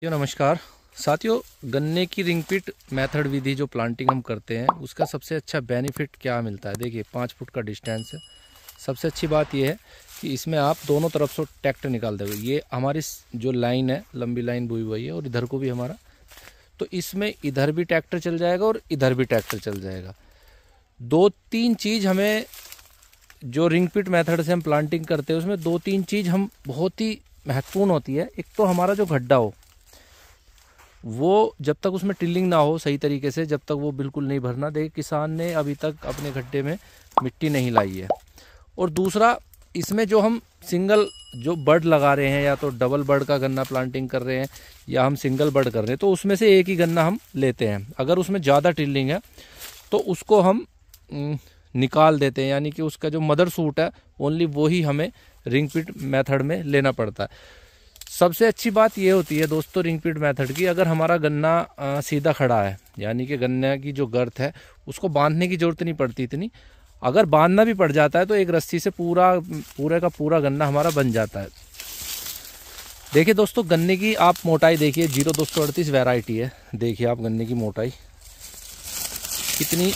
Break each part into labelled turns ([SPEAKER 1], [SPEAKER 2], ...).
[SPEAKER 1] नमस्कार साथियों। गन्ने की रिंग पिट मेथड विधि जो प्लांटिंग हम करते हैं उसका सबसे अच्छा बेनिफिट क्या मिलता है। देखिए 5 फुट का डिस्टेंस है। सबसे अच्छी बात यह है कि इसमें आप दोनों तरफ से ट्रैक्टर निकाल दोगे। ये हमारी जो लाइन है, लंबी लाइन बोई हुई है और इधर को भी हमारा, तो इसमें इधर भी ट्रैक्टर चल जाएगा और इधर भी ट्रैक्टर चल जाएगा। 2-3 चीज़ हमें जो रिंग पिट मेथड से हम प्लांटिंग करते हैं उसमें 2-3 चीज़ हम बहुत ही महत्वपूर्ण होती है। एक तो हमारा जो गड्ढा हो वो जब तक उसमें टिल्लिंग ना हो सही तरीके से, जब तक वो बिल्कुल नहीं भरना। देखिए किसान ने अभी तक अपने गड्ढे में मिट्टी नहीं लाई है। और दूसरा, इसमें जो हम सिंगल जो बड लगा रहे हैं, या तो डबल बड का गन्ना प्लांटिंग कर रहे हैं या हम सिंगल बड कर रहे हैं, तो उसमें से एक ही गन्ना हम लेते हैं। अगर उसमें ज़्यादा टिल्लिंग है तो उसको हम निकाल देते हैं, यानी कि उसका जो मदर सूट है ओनली वो ही हमें रिंग पिट मेथड में लेना पड़ता है। सबसे अच्छी बात ये होती है दोस्तों रिंग पिट मेथड की, अगर हमारा गन्ना सीधा खड़ा है, यानी कि गन्ने की जो गर्थ है उसको बांधने की जरूरत नहीं पड़ती इतनी। अगर बांधना भी पड़ जाता है तो एक रस्सी से पूरे का पूरा गन्ना हमारा बन जाता है। देखिए दोस्तों, गन्ने की आप मोटाई देखिए, 0238 वैरायटी है। देखिए आप गन्ने की मोटाई कितनी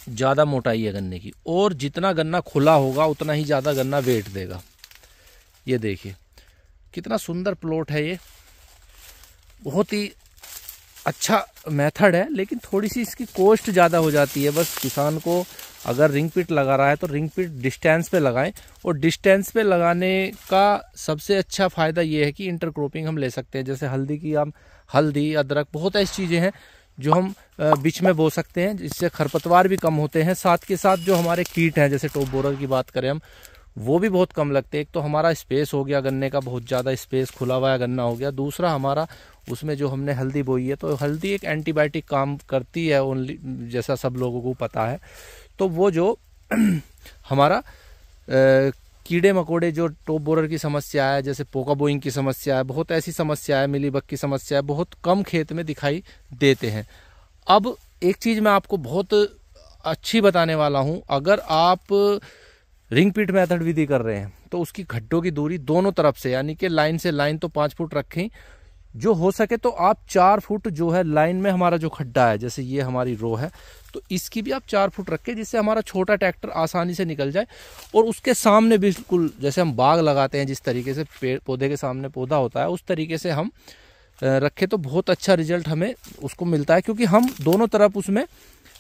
[SPEAKER 1] ज़्यादा मोटाई है गन्ने की, और जितना गन्ना खुला होगा उतना ही ज़्यादा गन्ना वेट देगा। ये देखिए कितना सुंदर प्लॉट है। ये बहुत ही अच्छा मेथड है, लेकिन थोड़ी सी इसकी कॉस्ट ज़्यादा हो जाती है। बस किसान को अगर रिंग पिट लगा रहा है तो रिंग पिट डिस्टेंस पे लगाएं। और डिस्टेंस पे लगाने का सबसे अच्छा फ़ायदा ये है कि इंटरक्रॉपिंग हम ले सकते हैं। जैसे हल्दी की, हम हल्दी, अदरक, बहुत ऐसी चीज़ें हैं जो हम बीच में बो सकते हैं, जिससे खरपतवार भी कम होते हैं। साथ के साथ जो हमारे कीट हैं, जैसे टॉप बोरर की बात करें हम, वो भी बहुत कम लगते हैं। एक तो हमारा स्पेस हो गया गन्ने का, बहुत ज़्यादा स्पेस खुला हुआ गन्ना हो गया। दूसरा, हमारा उसमें जो हमने हल्दी बोई है, तो हल्दी एक एंटीबायोटिक काम करती है ओनली, जैसा सब लोगों को पता है। तो वो जो हमारा कीड़े मकोड़े, जो टॉप बोरर की समस्या है, जैसे पोका बोइंग की समस्या है, बहुत ऐसी समस्या है, मिलीबग की समस्या है, बहुत कम खेत में दिखाई देते हैं। अब एक चीज़ मैं आपको बहुत अच्छी बताने वाला हूँ। अगर आप रिंग पिट मेथड विधि कर रहे हैं तो उसकी गड्ढों की दूरी दोनों तरफ से, यानी कि लाइन से लाइन तो 5 फुट रखें, जो हो सके तो आप 4 फुट जो है लाइन में हमारा जो खड्डा है, जैसे ये हमारी रो है, तो इसकी भी आप 4 फुट रखें, जिससे हमारा छोटा ट्रैक्टर आसानी से निकल जाए। और उसके सामने बिल्कुल जैसे हम बाग लगाते हैं, जिस तरीके से पेड़ पौधे के सामने पौधा होता है, उस तरीके से हम रखें तो बहुत अच्छा रिजल्ट हमें उसको मिलता है। क्योंकि हम दोनों तरफ उसमें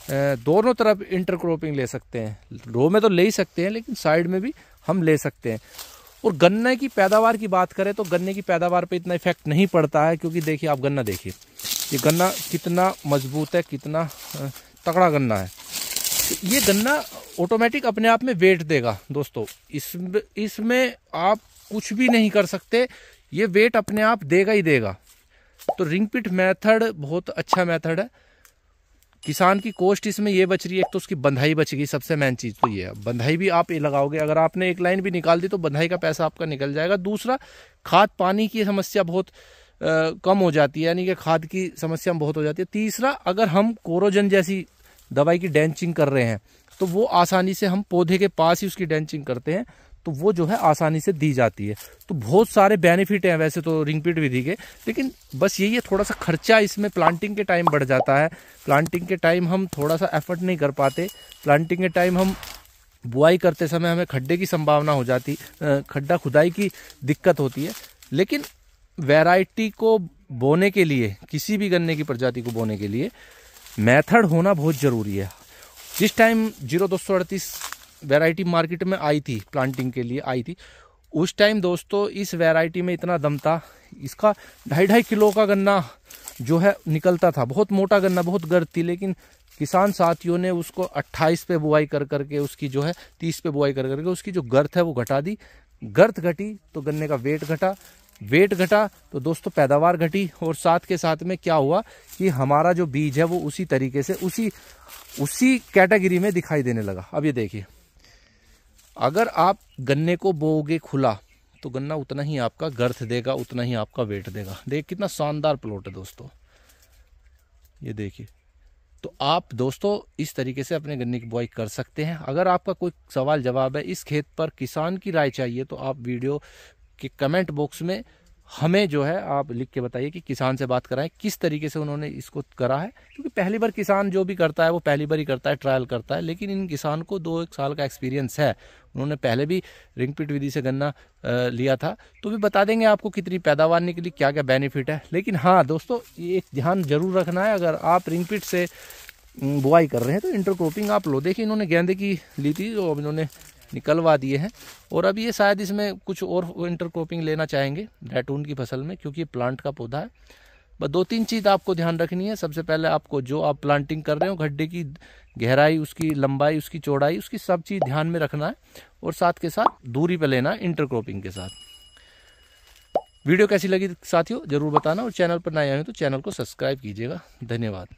[SPEAKER 1] दोनों तरफ इंटरक्रॉपिंग ले सकते हैं। रो में तो ले ही सकते हैं, लेकिन साइड में भी हम ले सकते हैं। और गन्ने की पैदावार की बात करें तो गन्ने की पैदावार पे इतना इफेक्ट नहीं पड़ता है, क्योंकि देखिए आप गन्ना देखिए, ये गन्ना कितना मजबूत है, कितना तगड़ा गन्ना है। तो ये गन्ना ऑटोमेटिक अपने आप में वेट देगा दोस्तों। इसमें आप कुछ भी नहीं कर सकते, ये वेट अपने आप देगा ही देगा। तो रिंग पिट मेथड बहुत अच्छा मेथड है। किसान की कॉस्ट इसमें ये बच रही है, एक तो उसकी बंधाई बच गई, सबसे मेन चीज़ तो ये है। बंधाई भी आप ये लगाओगे, अगर आपने एक लाइन भी निकाल दी तो बंधाई का पैसा आपका निकल जाएगा। दूसरा, खाद पानी की समस्या बहुत कम हो जाती है, यानी कि खाद की समस्या बहुत हो जाती है। तीसरा, अगर हम कोरोजन जैसी दवाई की डेंचिंग कर रहे हैं तो वो आसानी से हम पौधे के पास ही उसकी डेंचिंग करते हैं, तो वो जो है आसानी से दी जाती है। तो बहुत सारे बेनिफिट हैं वैसे तो रिंग पिट विधि के, लेकिन बस यही है, थोड़ा सा खर्चा इसमें प्लांटिंग के टाइम बढ़ जाता है। प्लांटिंग के टाइम हम थोड़ा सा एफर्ट नहीं कर पाते। प्लांटिंग के टाइम हम बुआई करते समय हमें खड्डे की संभावना हो जाती, खड्डा खुदाई की दिक्कत होती है। लेकिन वैरायटी को बोने के लिए, किसी भी गन्ने की प्रजाति को बोने के लिए मेथड होना बहुत ज़रूरी है। जिस टाइम 0238 वैरायटी मार्केट में आई थी, प्लांटिंग के लिए आई थी, उस टाइम दोस्तों इस वैरायटी में इतना दम था, इसका 2.5 किलो का गन्ना जो है निकलता था। बहुत मोटा गन्ना, बहुत गर्द थी, लेकिन किसान साथियों ने उसको 28 पे बुआई कर करके, उसकी जो है 30 पे बुआई कर करके उसकी जो गर्थ है वो घटा दी। गर्थ घटी तो गन्ने का वेट घटा, वेट घटा तो दोस्तों पैदावार घटी। और साथ के साथ में क्या हुआ कि हमारा जो बीज है वो उसी तरीके से उसी कैटेगरी में दिखाई देने लगा। अब ये देखिए, अगर आप गन्ने को बोओगे खुला तो गन्ना उतना ही आपका गर्थ देगा, उतना ही आपका वेट देगा। देख कितना शानदार प्लॉट है दोस्तों, ये देखिए। तो आप दोस्तों इस तरीके से अपने गन्ने की बुआई कर सकते हैं। अगर आपका कोई सवाल जवाब है, इस खेत पर किसान की राय चाहिए, तो आप वीडियो के कमेंट बॉक्स में हमें जो है आप लिख के बताइए कि किसान से बात कराएं किस तरीके से उन्होंने इसको करा है, क्योंकि पहली बार किसान जो भी करता है वो पहली बार ही करता है, ट्रायल करता है। लेकिन इन किसान को 2-1 साल का एक्सपीरियंस है, उन्होंने पहले भी रिंग पिट विधि से गन्ना लिया था, तो भी बता देंगे आपको कितनी पैदावार निकली, क्या क्या बेनिफिट है। लेकिन हाँ दोस्तों, ये एक ध्यान जरूर रखना है, अगर आप रिंग पिट से बुआई कर रहे हैं तो इंटरक्रॉपिंग आप लो। देखिए इन्होंने गेंदे की ली थी, जो अब इन्होंने निकलवा दिए हैं, और अब ये शायद इसमें कुछ और इंटरक्रॉपिंग लेना चाहेंगे रैटून की फसल में, क्योंकि ये प्लांट का पौधा है। बस 2-3 चीज़ आपको ध्यान रखनी है। सबसे पहले आपको जो आप प्लांटिंग कर रहे हो, गड्ढे की गहराई, उसकी लंबाई, उसकी चौड़ाई, उसकी सब चीज़ ध्यान में रखना है, और साथ के साथ दूरी पर लेना है इंटरक्रॉपिंग के साथ। वीडियो कैसी लगी साथियों जरूर बताना, और चैनल पर नए आए हो तो चैनल को सब्सक्राइब कीजिएगा। धन्यवाद।